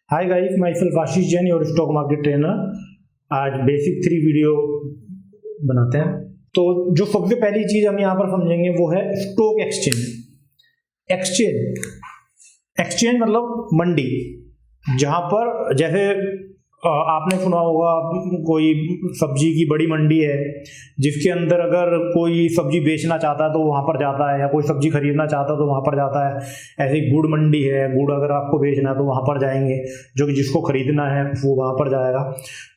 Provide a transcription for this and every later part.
Hi guys, my self Ashish Jain, your stock market trainer. आज basic 3 video बनाते हैं। तो जो सबसे पहली चीज हम यहाँ पर समझेंगे वो है स्टॉक एक्सचेंज। एक्सचेंज मतलब मंडी, जहां पर जैसे आपने सुना होगा कोई सब्जी की बड़ी मंडी है जिसके अंदर अगर कोई सब्जी बेचना चाहता है तो वहां पर जाता है, या कोई सब्जी खरीदना चाहता है तो वहां पर जाता है। ऐसे ही गुड़ मंडी है, गुड़ अगर आपको बेचना है तो वहां पर जाएंगे, जो कि जिसको खरीदना है वो वहां पर जाएगा।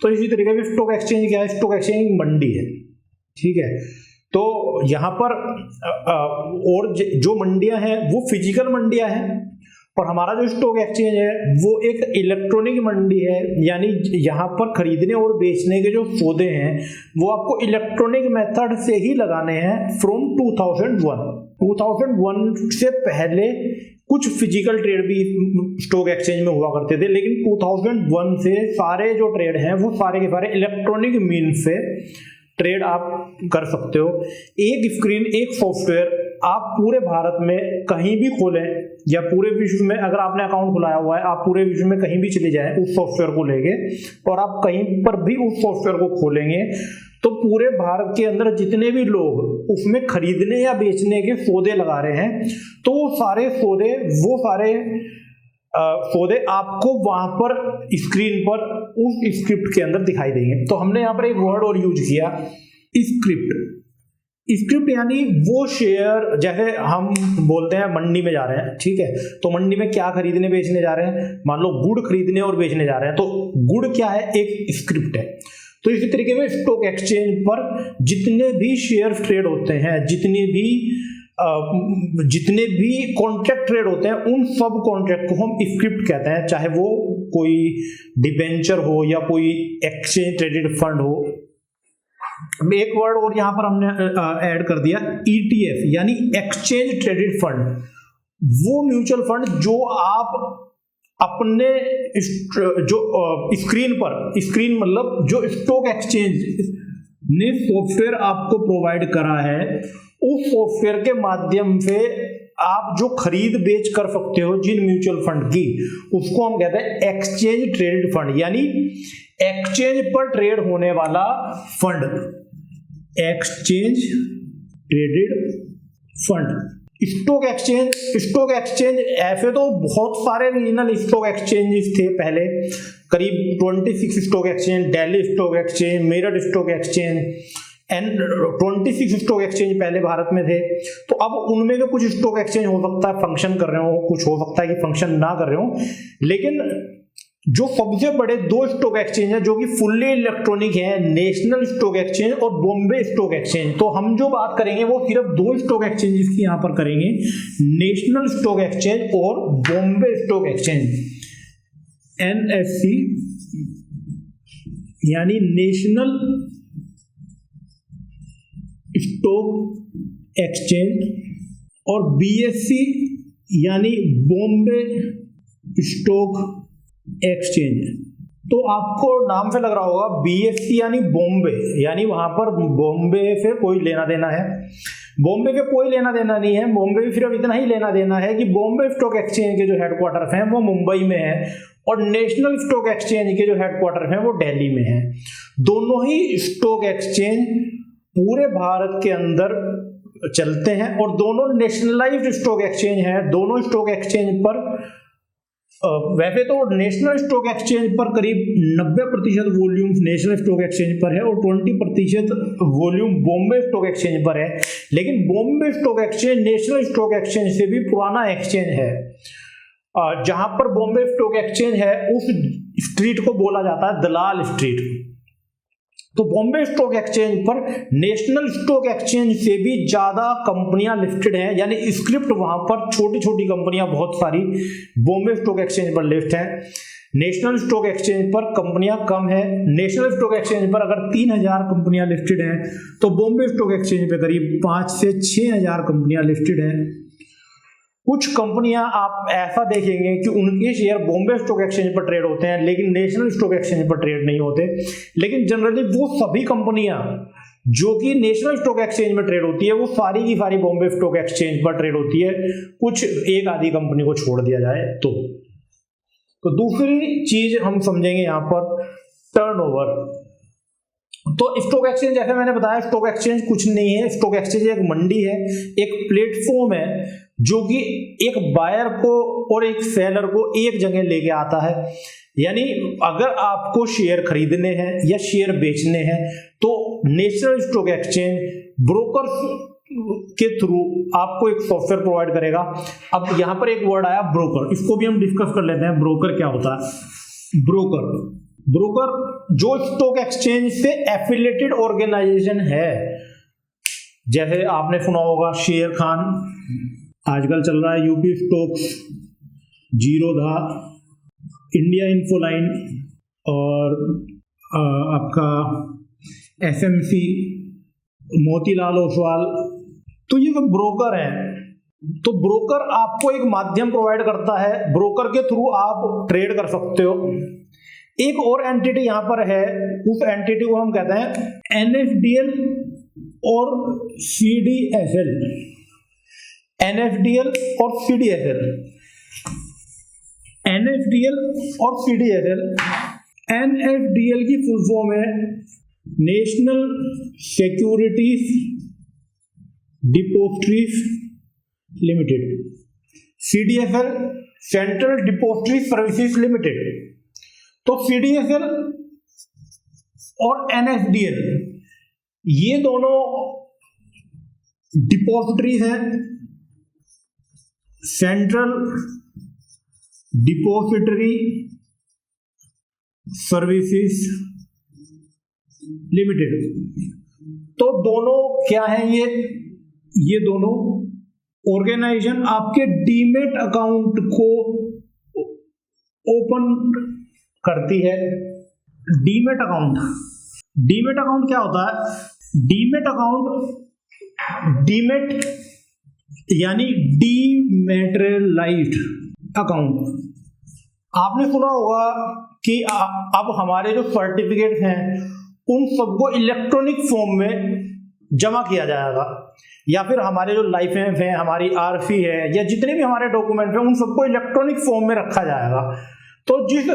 तो इसी तरीके से स्टॉक एक्सचेंज क्या है? स्टॉक एक्सचेंज मंडी है, ठीक है। तो यहाँ पर और जो मंडियां हैं वो फिजिकल मंडियां हैं, और हमारा जो स्टॉक एक्सचेंज है वो एक इलेक्ट्रॉनिक मंडी है। यानी यहाँ पर खरीदने और बेचने के जो सौदे हैं वो आपको इलेक्ट्रॉनिक मेथड से ही लगाने हैं। फ्रॉम 2001 से पहले कुछ फिजिकल ट्रेड भी स्टॉक एक्सचेंज में हुआ करते थे, लेकिन 2001 से सारे जो ट्रेड हैं वो सारे के सारे इलेक्ट्रॉनिक मीन से ट्रेड आप कर सकते हो। एक स्क्रीन, एक सॉफ्टवेयर आप पूरे भारत में कहीं भी खोलें, या पूरे विश्व में अगर आपने अकाउंट खुलाया हुआ है, आप पूरे विश्व में कहीं भी चले जाएं उस सॉफ्टवेयर को लेके, और आप कहीं पर भी उस सॉफ्टवेयर को खोलेंगे तो पूरे भारत के अंदर जितने भी लोग उसमें खरीदने या बेचने के सौदे लगा रहे हैं, तो वो सारे सौदे आपको वहां पर स्क्रीन पर उस स्क्रिप्ट के अंदर दिखाई देंगे। तो हमने यहाँ पर एक वर्ड और यूज किया, स्क्रिप्ट यानी वो शेयर। जैसे हम बोलते हैं मंडी में जा रहे हैं, ठीक है, तो मंडी में क्या खरीदने बेचने जा रहे हैं? मान लो गुड़ खरीदने और बेचने जा रहे हैं, तो गुड़ क्या है? एक स्क्रिप्ट है। तो इसी तरीके से स्टॉक एक्सचेंज पर जितने भी शेयर ट्रेड होते हैं, जितने भी कॉन्ट्रैक्ट ट्रेड होते हैं, उन सब कॉन्ट्रैक्ट को हम स्क्रिप्ट कहते हैं, चाहे वो कोई डिबेंचर हो या कोई एक्सचेंज ट्रेडेड फंड हो। एक वर्ड और यहां पर हमने ऐड कर दिया, ETF यानी एक्सचेंज ट्रेडेड फंड। वो म्यूचुअल फंड जो आप अपने जो स्क्रीन मतलब जो स्टॉक एक्सचेंज ने सॉफ्टवेयर आपको प्रोवाइड करा है, उस सॉफ्टवेयर के माध्यम से आप जो खरीद बेच कर सकते हो जिन म्यूचुअल फंड की, उसको हम कहते हैं एक्सचेंज ट्रेडेड फंड, यानी एक्सचेंज पर ट्रेड होने वाला fund, exchange traded fund. Stock exchange ऐसे तो बहुत सारे रीजनल स्टॉक एक्सचेंजेस थे पहले, करीब 26 stock exchange, Delhi stock exchange, Meerut stock exchange and 26 stock exchange पहले भारत में थे। तो अब उनमें से कुछ स्टॉक एक्सचेंज हो सकता है फंक्शन कर रहे हो, कुछ हो सकता है कि फंक्शन ना कर रहे हो, लेकिन जो सबसे बड़े 2 स्टॉक एक्सचेंज है जो कि फुल्ली इलेक्ट्रॉनिक है, नेशनल स्टॉक एक्सचेंज और बॉम्बे स्टॉक एक्सचेंज। तो हम जो बात करेंगे वो सिर्फ 2 स्टॉक एक्सचेंजेस की यहां पर करेंगे, नेशनल स्टॉक एक्सचेंज और बॉम्बे स्टॉक एक्सचेंज, NSE यानी नेशनल स्टॉक एक्सचेंज, और BSE यानी बॉम्बे स्टॉक एक्सचेंज। तो आपको नाम से लग रहा होगा BSE यानी बॉम्बे, यानी वहां पर बॉम्बे से कोई लेना देना है। बॉम्बे से कोई लेना देना नहीं है, बॉम्बे से सिर्फ इतना ही लेना देना है कि बॉम्बे स्टॉक एक्सचेंज के जो हेडक्वार्टर्स हैं वो मुंबई में है, और नेशनल स्टॉक एक्सचेंज के जो हेडक्वार्टर हैं वो दिल्ली में है। दोनों ही स्टॉक एक्सचेंज पूरे भारत के अंदर चलते हैं, और दोनों नेशनलाइज्ड स्टॉक एक्सचेंज हैं। दोनों स्टॉक एक्सचेंज पर वैसे तो नेशनल स्टॉक एक्सचेंज पर करीब 90% वॉल्यूम नेशनल स्टॉक एक्सचेंज पर है और 20% वॉल्यूम बॉम्बे स्टॉक एक्सचेंज पर है। लेकिन Bombay stock exchange national stock exchange से भी पुराना एक्सचेंज है। जहां पर बॉम्बे स्टॉक एक्सचेंज है उस स्ट्रीट को बोला जाता है दलाल स्ट्रीट। तो बॉम्बे स्टॉक एक्सचेंज पर नेशनल स्टॉक एक्सचेंज से भी ज्यादा कंपनियां लिस्टेड हैं, यानी स्क्रिप्ट वहां पर छोटी छोटी कंपनियां बहुत सारी बॉम्बे स्टॉक एक्सचेंज पर लिस्ट हैं। नेशनल स्टॉक एक्सचेंज पर कंपनियां कम है। नेशनल स्टॉक एक्सचेंज पर अगर 3000 कंपनियां लिस्टेड हैं, तो बॉम्बे स्टॉक एक्सचेंज पे करीब 5 से 6000 कंपनियां लिस्टेड हैं। कुछ कंपनियां आप ऐसा देखेंगे कि उनके शेयर बॉम्बे स्टॉक एक्सचेंज पर ट्रेड होते हैं लेकिन नेशनल स्टॉक एक्सचेंज पर ट्रेड नहीं होते। लेकिन जनरली वो सभी कंपनियां जो कि नेशनल स्टॉक एक्सचेंज में ट्रेड होती है वो सारी की सारी बॉम्बे स्टॉक एक्सचेंज पर ट्रेड होती है, कुछ एक आधी कंपनी को छोड़ दिया जाए तो। तो दूसरी चीज हम समझेंगे यहाँ पर टर्नओवर। तो स्टॉक एक्सचेंज, जैसे मैंने बताया, स्टॉक एक्सचेंज कुछ नहीं है। स्टॉक एक्सचेंज एक मंडी है, एक प्लेटफॉर्म है जो कि एक बायर को और एक सेलर को एक जगह लेके आता है। यानी अगर आपको शेयर खरीदने हैं या शेयर बेचने हैं तो नेशनल स्टॉक एक्सचेंज ब्रोकर्स के थ्रू आपको एक सॉफ्टवेयर प्रोवाइड करेगा। अब यहां पर एक वर्ड आया ब्रोकर, इसको भी हम डिस्कस कर लेते हैं। ब्रोकर क्या होता है? ब्रोकर जो स्टॉक एक्सचेंज से एफिलिएटेड ऑर्गेनाइजेशन है, जैसे आपने सुना होगा शेर खान, आजकल चल रहा है UP stocks, Zerodha, India Infoline और आपका एसएमसी, मोतीलाल ओसवाल, तो ये सब ब्रोकर हैं। तो ब्रोकर आपको एक माध्यम प्रोवाइड करता है, ब्रोकर के थ्रू आप ट्रेड कर सकते हो। एक और एंटिटी यहां पर है, उस एंटिटी को हम कहते हैं एनएफडीएल और सीडीएसएल। एनएफडीएल और सीडीएसएल, एनएफडीएल और सीडीएसएल। एनएफडीएल की फुल फॉर्म है national securities depositories limited, CDSL central depository services limited. तो सीडीएसएल और एनएफडीएल ये दोनों डिपोजिटरीज हैं, सेंट्रल डिपोजिटरी सर्विसेज लिमिटेड। तो दोनों क्या हैं? ये दोनों ऑर्गेनाइजेशन आपके डीमेट अकाउंट को ओपन करती है। डीमेट अकाउंट क्या होता है? डीमेट यानी डीमैटेरियलाइज्ड अकाउंट। आपने सुना होगा कि अब हमारे जो सर्टिफिकेट हैं उन सबको इलेक्ट्रॉनिक फॉर्म में जमा किया जाएगा, या फिर हमारे जो लाइसेंस हैं, हमारी आरसी है, या जितने भी हमारे डॉक्यूमेंट हैं उन सबको इलेक्ट्रॉनिक फॉर्म में रखा जाएगा। तो जिस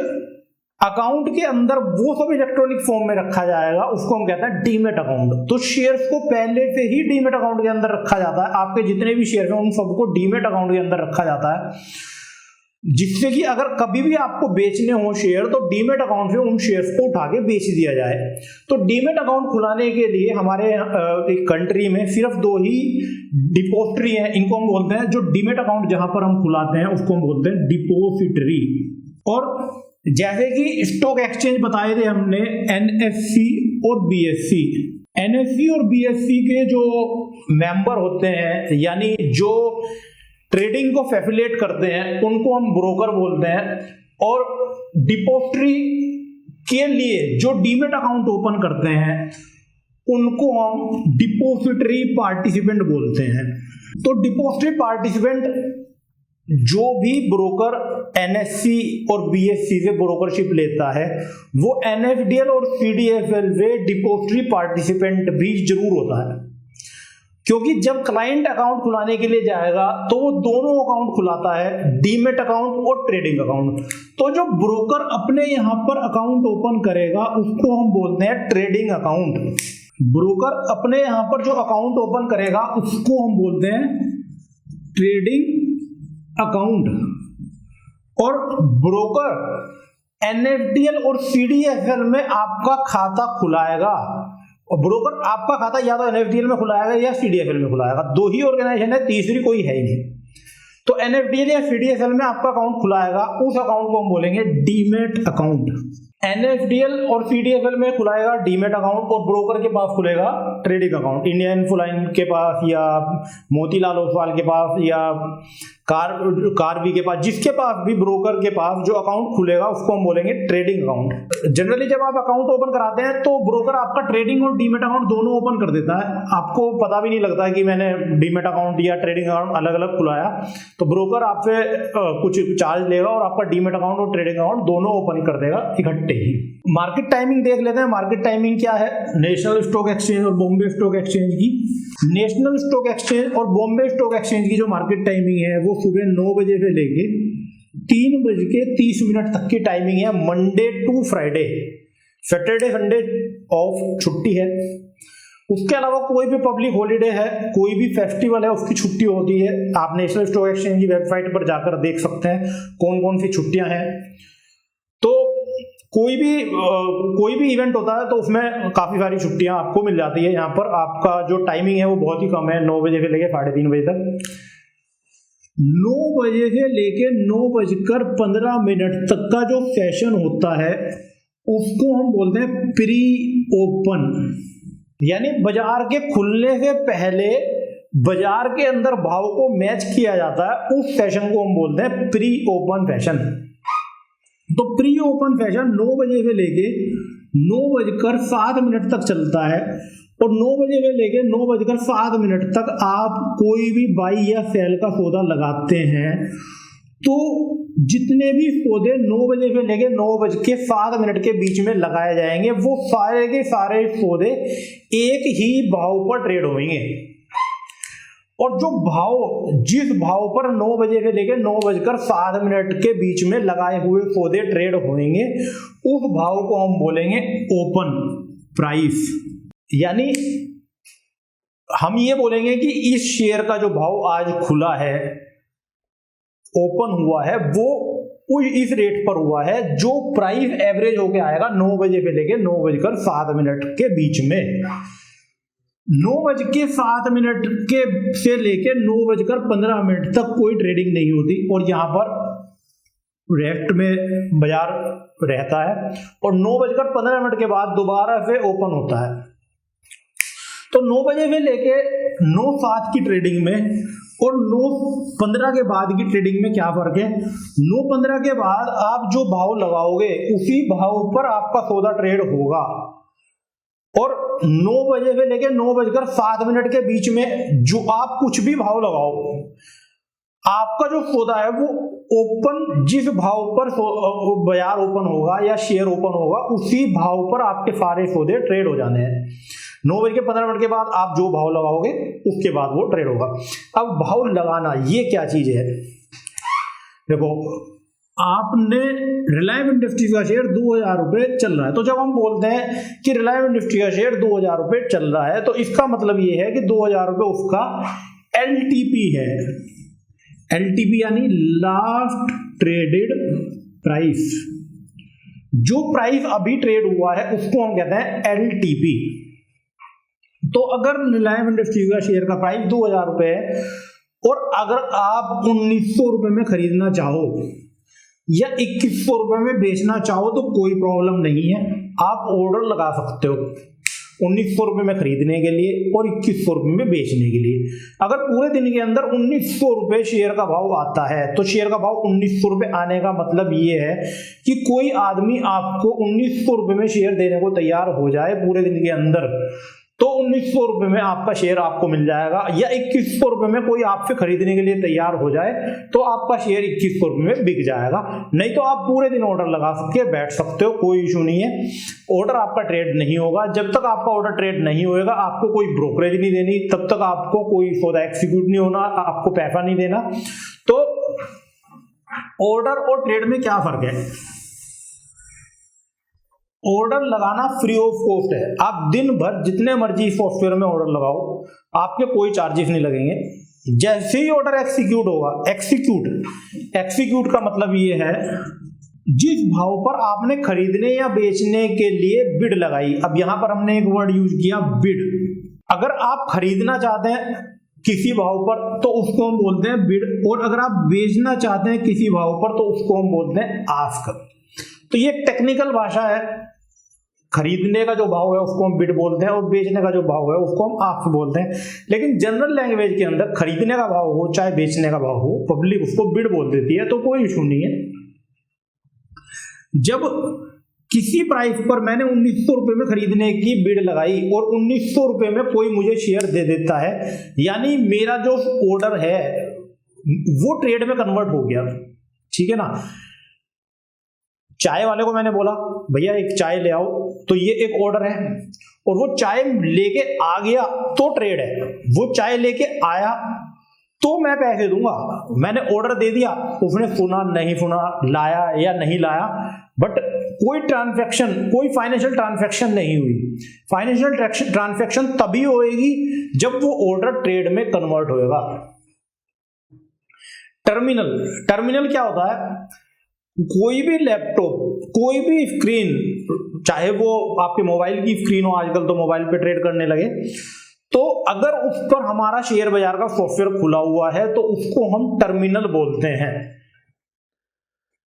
अकाउंट के अंदर वो सब इलेक्ट्रॉनिक फॉर्म में रखा जाएगा उसको हम कहते हैं डीमेट अकाउंट। तो शेयर्स को पहले से ही डीमेट अकाउंट के अंदर रखा जाता है। आपके जितने भी शेयर हैं उन सबको डीमेट अकाउंट के अंदर रखा जाता है, जिससे कि अगर कभी भी आपको बेचने हो शेयर तो डीमेट अकाउंट से उन शेयर्स को उठा के बेच दिया जाए। तो डीमेट अकाउंट खुलाने के लिए हमारे एक कंट्री में सिर्फ 2 ही डिपोजिटरी हैं, इनको हम बोलते हैं, जो डीमेट अकाउंट जहां पर हम खुलाते हैं उसको हम बोलते हैं डिपोजिटरी। और जैसे कि स्टॉक एक्सचेंज बताए थे हमने, एनएससी और बीएससी। एनएससी और बीएससी के जो मेंबर होते हैं, यानी जो ट्रेडिंग को फैसिलिटेट करते हैं, उनको हम ब्रोकर बोलते हैं। और डिपोजिटरी के लिए जो डीमेट अकाउंट ओपन करते हैं उनको हम डिपोजिटरी पार्टिसिपेंट बोलते हैं। तो डिपोजिटरी पार्टिसिपेंट जो भी ब्रोकर एनएससी और बीएससी से ब्रोकरशिप लेता है वो एनएफडीएल और सीडीएसएल में डिपोजिटरी पार्टिसिपेंट भी जरूर होता है, क्योंकि जब क्लाइंट अकाउंट खुलाने के लिए जाएगा तो वो दोनों अकाउंट खुलाता है, डीमेट अकाउंट और ट्रेडिंग अकाउंट। तो जो ब्रोकर अपने यहां पर अकाउंट ओपन करेगा उसको हम बोलते हैं ट्रेडिंग अकाउंट। ब्रोकर अपने यहां पर जो अकाउंट ओपन करेगा उसको हम बोलते हैं ट्रेडिंग अकाउंट। और ब्रोकर एनएफडीएल और सीडीएसएल में आपका खाता खुलाएगा, और ब्रोकर आपका खाता या तो एनएफडीएल में खुलाएगा या सीडीएसएल में खुलाएगा। 2 ही ऑर्गेनाइजेशन है, तीसरी कोई है ही नहीं। तो एनएफडीएल या सीडीएसएल में आपका अकाउंट खुलाएगा, उस अकाउंट को हम बोलेंगे डीमेट अकाउंट। एनएफडीएल और सीडीएसएल में खुलाएगा डीमेट अकाउंट, और ब्रोकर के पास खुलेगा ट्रेडिंग अकाउंट। इंडिया इन्फोलाइन के पास या मोतीलाल ओसवाल के पास या कारवी के पास, जिसके पास भी ब्रोकर के पास जो अकाउंट खुलेगा उसको हम बोलेंगे ट्रेडिंग अकाउंट। जनरली जब आप अकाउंट ओपन कराते हैं तो ब्रोकर आपका ट्रेडिंग और डीमेट अकाउंट दोनों ओपन कर देता है। आपको पता भी नहीं लगता है कि मैंने डीमेट अकाउंट या ट्रेडिंग अकाउंट अलग अलग खुलाया। तो ब्रोकर आपसे कुछ चार्ज लेगा और आपका डीमेट अकाउंट और ट्रेडिंग अकाउंट दोनों ओपन कर देगा इकट्ठे ही। मार्केट टाइमिंग देख लेते हैं। मार्केट टाइमिंग क्या है नेशनल स्टॉक एक्सचेंज और बॉम्बे स्टॉक एक्सचेंज की। नेशनल स्टॉक एक्सचेंज और बॉम्बे स्टॉक एक्सचेंज की जो मार्केट टाइमिंग है वो सुबह 9 बजे से लेके 3:30 तक की टाइमिंग है, Monday to Friday. Saturday Sunday off छुट्टी है। उसके अलावा कोई भी पब्लिक हॉलीडे है, कोई भी फेस्टिवल है, उसकी छुट्टी होती है। आप नेशनल स्टॉक एक्सचेंज की वेबसाइट पर जाकर देख सकते हैं कौन कौन सी छुट्टियां हैं। तो कोई भी इवेंट होता है तो उसमें काफी सारी छुट्टियां आपको मिल जाती है। यहाँ पर आपका जो टाइमिंग है वो बहुत ही कम है, 9 बजे से लेके 3:30 बजे तक। 9 बजे से लेके 9:15 तक का जो सेशन होता है उसको हम बोलते हैं प्री ओपन, यानी बाजार के खुलने से पहले बाजार के अंदर भाव को मैच किया जाता है, उस सेशन को हम बोलते हैं प्री ओपन सेशन। तो प्री ओपन सेशन 9 बजे से लेके 9:07 तक चलता है, और 9 बजे से लेके 9:07 तक आप कोई भी बाई या सेल का सौदा लगाते हैं तो जितने भी सौदे 9 बजे से लेके 9:07 के बीच में लगाए जाएंगे वो सारे के सारे सौदे एक ही भाव पर ट्रेड होंगे। और जो भाव जिस भाव पर 9 बजे से लेकर 9:07 के बीच में लगाए हुए सौदे ट्रेड होंगे उस भाव को हम बोलेंगे ओपन प्राइस। यानी हम ये बोलेंगे कि इस शेयर का जो भाव आज खुला है, ओपन हुआ है, वो इस रेट पर हुआ है जो प्राइस एवरेज होके आएगा 9 बजे से लेकर 9:07 के बीच में। 9:07 के से लेकर 9:15 तक कोई ट्रेडिंग नहीं होती, और यहाँ पर रेस्ट में बाजार रहता है, और 9:15 के बाद दोबारा से ओपन होता है। तो 9 बजे से लेके 9:07 की ट्रेडिंग में और 9:15 के बाद की ट्रेडिंग में क्या फर्क है? 9:15 के बाद आप जो भाव लगाओगे उसी भाव पर आपका सौदा ट्रेड होगा, और 9 बजे से लेकर 9:07 के बीच में जो आप कुछ भी भाव लगाओ, आपका जो सौदा है वो ओपन जिस भाव पर बाजार ओपन होगा या शेयर ओपन होगा उसी भाव पर आपके सारे सौदे ट्रेड हो जाने हैं। 9:15 के बाद आप जो भाव लगाओगे उसके बाद वो ट्रेड होगा। अब भाव लगाना ये क्या चीज है? देखो, आपने रिलायंस इंडस्ट्रीज का शेयर 2000 रुपए चल रहा है, तो जब हम बोलते हैं कि रिलायंस इंडस्ट्रीज का शेयर 2000 रुपए चल रहा है तो इसका मतलब ये है कि 2000 रुपए उसका LTP है। LTP यानी लास्ट ट्रेडेड प्राइस। जो प्राइस अभी ट्रेड हुआ है उसको हम कहते हैं LTP। तो अगर रिलायंस इंडस्ट्रीज का शेयर का प्राइस 2000 रुपए है और अगर आप 1900 रुपए में खरीदना चाहो या 2100 रुपए में बेचना चाहो तो कोई प्रॉब्लम नहीं है, आप ऑर्डर लगा सकते हो 1900 रुपए में खरीदने के लिए और 2100 रुपए में बेचने के लिए। अगर पूरे दिन के अंदर 1900 रुपए शेयर का भाव आता है तो शेयर का भाव 1900 रुपए आने का मतलब ये है कि कोई आदमी आपको 1900 रुपए में शेयर देने को तैयार हो जाए पूरे दिन के अंदर, तो 1900 रुपए में आपका शेयर आपको मिल जाएगा। या 2100 रुपए में कोई आपसे खरीदने के लिए तैयार हो जाए तो आपका शेयर 2100 रुपए में बिक जाएगा। नहीं तो आप पूरे दिन ऑर्डर लगा सकते बैठ सकते हो, कोई इशू नहीं है। ऑर्डर आपका ट्रेड नहीं होगा। जब तक आपका ऑर्डर ट्रेड नहीं होएगा आपको कोई ब्रोकरेज नहीं देनी, तब तक आपको कोई सौदा एक्सिक्यूट नहीं होना, आपको पैसा नहीं देना। तो ऑर्डर और ट्रेड में क्या फर्क है? ऑर्डर लगाना फ्री ऑफ कॉस्ट है। आप दिन भर जितने मर्जी सॉफ्टवेयर में ऑर्डर लगाओ, आपके कोई चार्जेस नहीं लगेंगे। जैसे ही ऑर्डर एक्सिक्यूट होगा, एक्सिक्यूट का मतलब ये है जिस भाव पर आपने खरीदने या बेचने के लिए बिड लगाई। अब यहां पर हमने एक वर्ड यूज किया, बिड। अगर आप खरीदना चाहते हैं किसी भाव पर तो उसको हम बोलते हैं बिड, और अगर आप बेचना चाहते हैं किसी भाव पर तो उसको हम बोलते हैं आस्क। तो ये टेक्निकल भाषा है। खरीदने का जो भाव है उसको हम बिड बोलते हैं और बेचने का जो भाव है उसको हम आस्क बोलते हैं। लेकिन जनरल लैंग्वेज के अंदर खरीदने का भाव हो चाहे बेचने का भाव हो, पब्लिक उसको बिड बोल देती है, तो कोई इशू नहीं है। जब किसी प्राइस पर मैंने 1900 रुपए में खरीदने की बिड लगाई और 1900 रुपए में कोई मुझे शेयर दे देता है, यानी मेरा जो ऑर्डर है वो ट्रेड में कन्वर्ट हो गया, ठीक है ना। चाय वाले को मैंने बोला भैया एक चाय ले आओ, तो ये एक ऑर्डर है, और वो चाय लेके आ गया तो ट्रेड है। वो चाय लेके आया तो मैं पैसे दूंगा। मैंने ऑर्डर दे दिया, उसने सुना नहीं सुना, लाया या नहीं लाया, बट कोई ट्रांजैक्शन, कोई फाइनेंशियल ट्रांजैक्शन नहीं हुई। फाइनेंशियल ट्रांजैक्शन तभी होएगी जब वो ऑर्डर ट्रेड में कन्वर्ट होएगा। टर्मिनल क्या होता है? कोई भी लैपटॉप, कोई भी स्क्रीन, चाहे वो आपके मोबाइल की स्क्रीन हो, आजकल तो मोबाइल पे ट्रेड करने लगे, तो अगर उस पर हमारा शेयर बाजार का सॉफ्टवेयर खुला हुआ है तो उसको हम टर्मिनल बोलते हैं।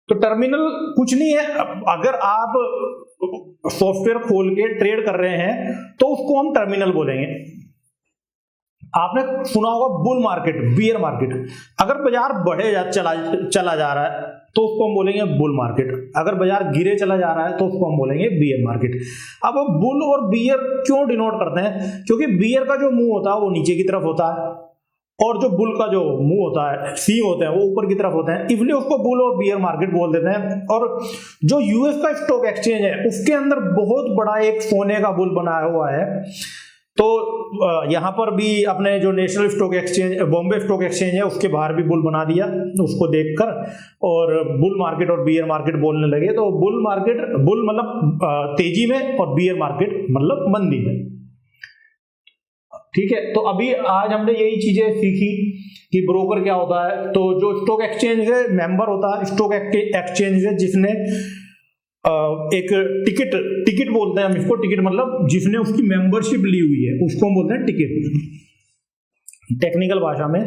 तो टर्मिनल कुछ नहीं है, अगर आप सॉफ्टवेयर खोल के ट्रेड कर रहे हैं तो उसको हम टर्मिनल बोलेंगे। आपने सुना होगा बुल मार्केट, बियर मार्केट। अगर बाजार बढ़े चला जा रहा है तो उसको हम बोलेंगे बुल मार्केट, अगर बाजार गिरे चला जा रहा है तो उसको हम बोलेंगे बियर मार्केट। अब बुल और बियर क्यों डिनोट करते हैं? क्योंकि बियर का जो मुंह होता है वो नीचे की तरफ होता है, और जो बुल का जो मुंह होता है, सी होते हैं, वो ऊपर की तरफ होते हैं, इसलिए उसको बुल और बियर मार्केट बोल देते हैं। और जो यूएस का स्टॉक एक्सचेंज है उसके अंदर बहुत बड़ा एक सोने का बुल बनाया हुआ है। तो यहां पर भी अपने जो national stock exchange, Bombay stock exchange है, उसके बाहर भी बुल बना दिया उसको देखकर, और बुल मार्केट और बियर मार्केट बोलने लगे। तो बुल मतलब तेजी में, और बियर मार्केट मतलब मंदी में। ठीक है, तो अभी आज हमने यही चीजें सीखी कि ब्रोकर क्या होता है। तो जो स्टॉक एक्सचेंज है, मेंबर होता है स्टॉक एक्सचेंज है, जिसने एक टिकट बोलते हैं हम इसको, टिकट मतलब जिसने उसकी मेंबरशिप ली हुई है उसको हम बोलते हैं टिकट टेक्निकल भाषा में।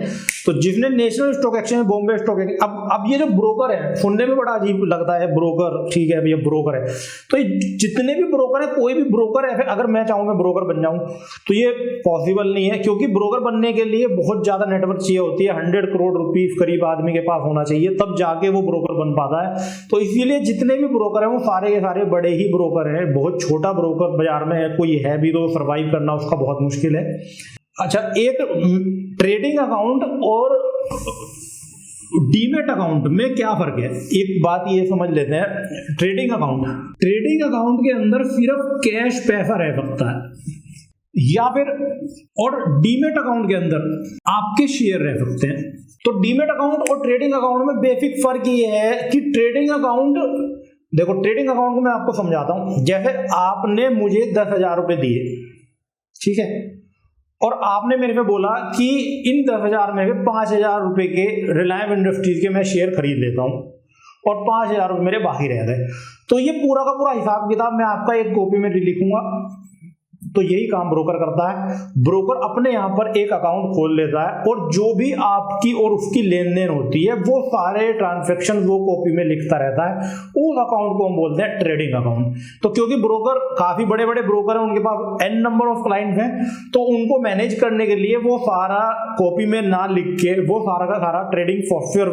तो जिसने national stock exchange, Bombay stock exchange, अब ये जो ब्रोकर है, सुनने में बड़ा अजीब लगता है ब्रोकर, ठीक है भैया ब्रोकर है, तो जितने भी ब्रोकर है, कोई भी ब्रोकर है, अगर मैं चाहूं मैं ब्रोकर बन जाऊं तो ये पॉसिबल नहीं है, क्योंकि ब्रोकर बनने के लिए बहुत ज्यादा नेटवर्क चाहिए होती है। 100 करोड़ रुपीस करीब आदमी के पास होना चाहिए, तब जाके वो ब्रोकर बन पाता है। तो इसीलिए जितने भी ब्रोकर है वो सारे के सारे बड़े ही ब्रोकर है। बहुत छोटा ब्रोकर बाजार में कोई है भी तो सर्वाइव करना उसका बहुत मुश्किल है। अच्छा, एक ट्रेडिंग अकाउंट और डीमेट अकाउंट में क्या फर्क है? एक बात ये समझ लेते हैं। ट्रेडिंग अकाउंट के अंदर सिर्फ कैश पैसा रह सकता है, या फिर, और डीमेट अकाउंट के अंदर आपके शेयर रह सकते हैं। तो डीमेट अकाउंट और ट्रेडिंग अकाउंट में बेसिक फर्क ये है कि ट्रेडिंग अकाउंट, देखो ट्रेडिंग अकाउंट को मैं आपको समझाता हूं। जैसे आपने मुझे 10,000 रुपए दिए, ठीक है, और आपने मेरे पे बोला कि इन 10,000 में 5,000 रुपए के रिलायंस इंडस्ट्रीज के मैं शेयर खरीद लेता हूं, और 5,000 रुपए मेरे बाकी रह गए। तो ये पूरा का पूरा हिसाब किताब मैं आपका एक कॉपी में लिखूंगा। तो यही काम ब्रोकर करता है। ब्रोकर अपने यहां पर एक अकाउंट खोल लेता है, और जो भी आपकी और उसकी लेन देन होती है वो सारे ट्रांजैक्शन वो कॉपी में लिखता रहता है। उस अकाउंट को हम बोलते हैं ट्रेडिंग अकाउंट। तो क्योंकि ब्रोकर काफी बड़े बड़े ब्रोकर हैं, उनके पास n नंबर ऑफ क्लाइंट्स हैं, तो उनको मैनेज करने के लिए वो सारा कॉपी में ना लिख के वो सारा का सारा ट्रेडिंग सॉफ्टवेयर,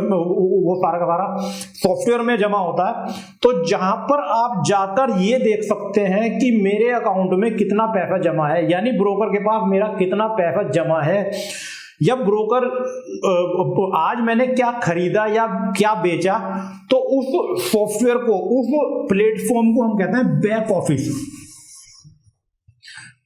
वो सारा का सारा सॉफ्टवेयर में जमा होता है। तो जहां पर आप जाकर ये देख सकते हैं कि मेरे अकाउंट में कितना पैसा जमा है, यानी ब्रोकर के पास मेरा कितना पैसा जमा है, या ब्रोकर आज मैंने क्या खरीदा या क्या बेचा। तो उस सॉफ्टवेयर को, उस प्लेटफॉर्म को हम कहते हैं बैक ऑफिस।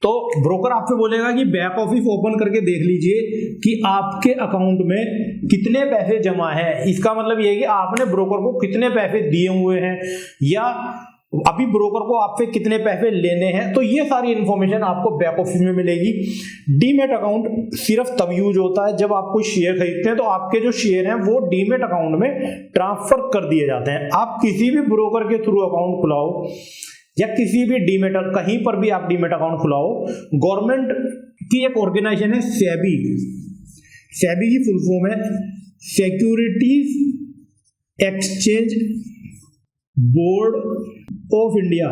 तो ब्रोकर आपसे बोलेगा कि बैक ऑफिस ओपन करके देख लीजिए कि आपके अकाउंट में कितने पैसे जमा है। इसका मतलब ये है कि आपने ब्रोकर को कितने पैसे दिए हुए हैं, या अभी ब्रोकर को आपसे कितने पैसे लेने हैं। तो ये सारी इंफॉर्मेशन आपको बैक ऑफिस में मिलेगी। डीमेट अकाउंट सिर्फ तब यूज होता है जब आप कोई शेयर खरीदते हैं, तो आपके जो शेयर हैं वो डीमेट अकाउंट में ट्रांसफर कर दिए जाते हैं। आप किसी भी ब्रोकर के थ्रू अकाउंट खुलाओ, या किसी भी डीमेट, कहीं पर भी आप डीमेट अकाउंट खुलाओ, गवर्नमेंट की एक ऑर्गेनाइजेशन है सेबी। सेबी की फुल फॉर्म है securities exchange board of India.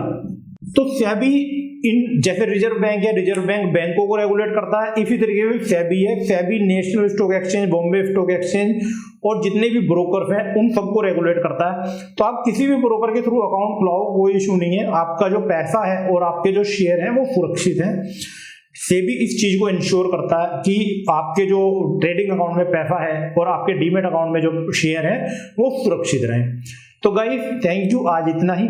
तो सेबी जैसे रिजर्व बैंक है, रिजर्व बैंक बैंकों को रेगुलेट करता है, इसी तरीके से सेबी है। SEBI national stock exchange, Bombay stock exchange और जितने भी ब्रोकर हैं उन सबको रेगुलेट करता है। तो आप किसी भी ब्रोकर के थ्रू अकाउंट खुलाओ, कोई इशू नहीं है। आपका जो पैसा है और आपके जो शेयर हैं वो सुरक्षित हैं। सेबी इस चीज को इंश्योर करता है कि आपके जो ट्रेडिंग अकाउंट में पैसा है और आपके डीमेट अकाउंट में जो शेयर है वो सुरक्षित रहें। तो गाइस थैंक यू, आज इतना ही।